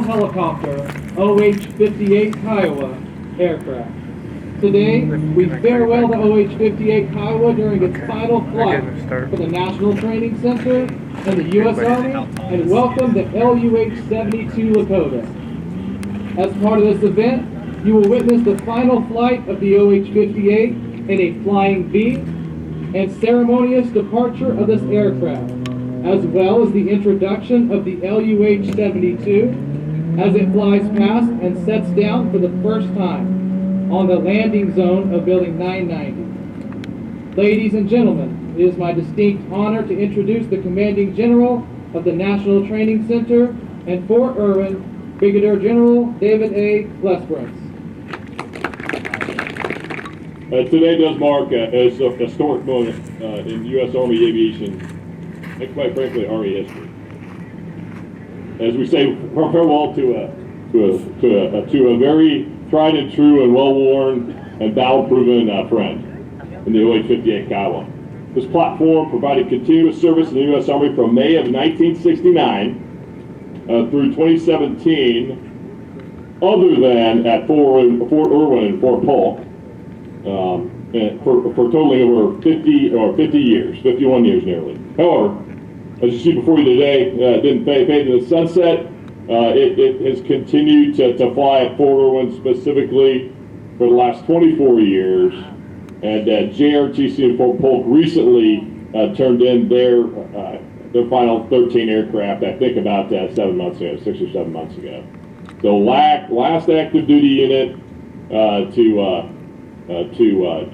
Helicopter OH-58 Kiowa aircraft. Today, we farewell the OH-58 Kiowa during its final flight for the National Training Center and the U.S. Army, and welcome the LUH-72 Lakota. As part of this event, you will witness the final flight of the OH-58 in a flying V and ceremonious departure of this aircraft, as well as the introduction of the LUH-72 as it flies past and sets down for the first time on the landing zone of Building 990. Ladies and gentlemen, it is my distinct honor to introduce the Commanding General of the National Training Center in Fort Irwin, Brigadier General David A. Lesbrunz. Today does mark a historic moment in U.S. Army aviation, and quite frankly, Army history. As we say farewell to a very tried and true and well-worn and battle-proven friend in the OH-58 Kiowa. This platform provided continuous service in the U.S. Army from May of 1969 through 2017, other than at Fort Irwin and Fort Polk, and for totaling over 50 years, 51 years nearly. However, as you see before you today, didn't fade into the sunset. It has continued to fly at Fort Irwin specifically for the last 24 years. And JRTC and Fort Polk recently turned in their final 13 aircraft, I think about 7 months ago, 6 or 7 months ago. So last active duty unit to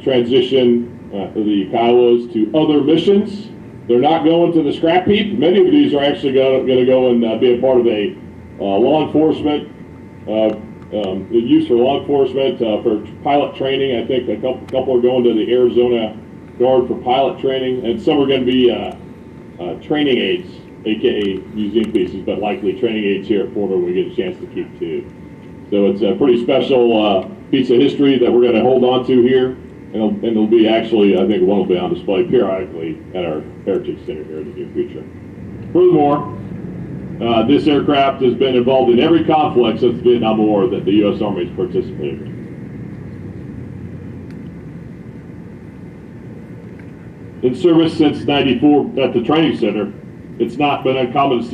transition the Kiowas to other missions. They're not going to the scrap heap. Many of these are actually going to go and be a part of a law enforcement, used for law enforcement, for pilot training. I think a couple are going to the Arizona Guard for pilot training, and some are going to be training aids, aka museum pieces, but likely training aids here at Fort Irwin we get a chance to keep too. So it's a pretty special piece of history that we're going to hold on to here. And it'll be actually, I think one will be on display periodically at our Heritage Center here in the near future. Furthermore, this aircraft has been involved in every conflict since the Vietnam War that the U.S. Army has participated in. In service since '94 at the training center, it's not been uncommon to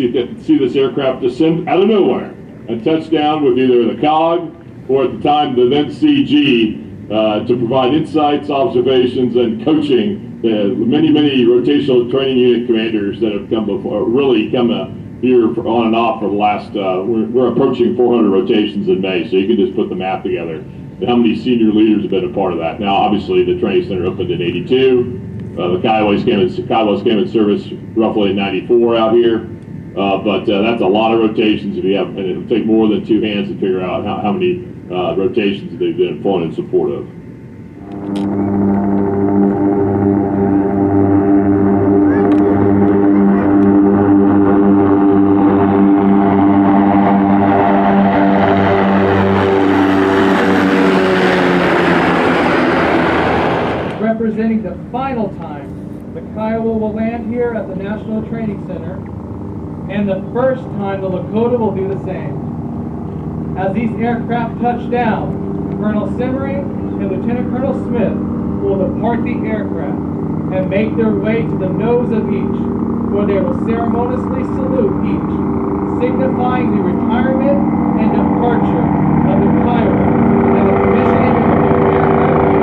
see this aircraft descend out of nowhere and touch down with either the COG or at the time the then CG to provide insights, observations, and coaching the many rotational training unit commanders that have come before, really come here on and off for the last, we're approaching 400 rotations in May, so you can just put the math together and how many senior leaders have been a part of that. Now, obviously, the training center opened in '82. The Kiowas came in service roughly in '94 out here, but that's a lot of rotations. And it'll take more than two hands to figure out how many rotations they've been flown in support of. Representing the final time the Kiowa will land here at the National Training Center, and the first time the Lakota will do the same. As these aircraft touch down, Colonel Simmering and Lieutenant Colonel Smith will depart the aircraft and make their way to the nose of each, where they will ceremoniously salute each, signifying the retirement and departure of the Kiowa and the commissioning of the new aircraft carrier.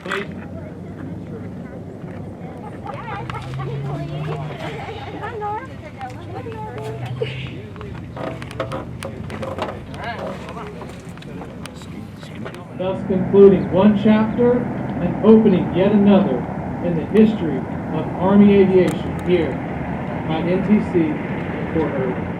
Please. Thus concluding one chapter and opening yet another in the history of Army aviation here at NTC in Fort Irwin.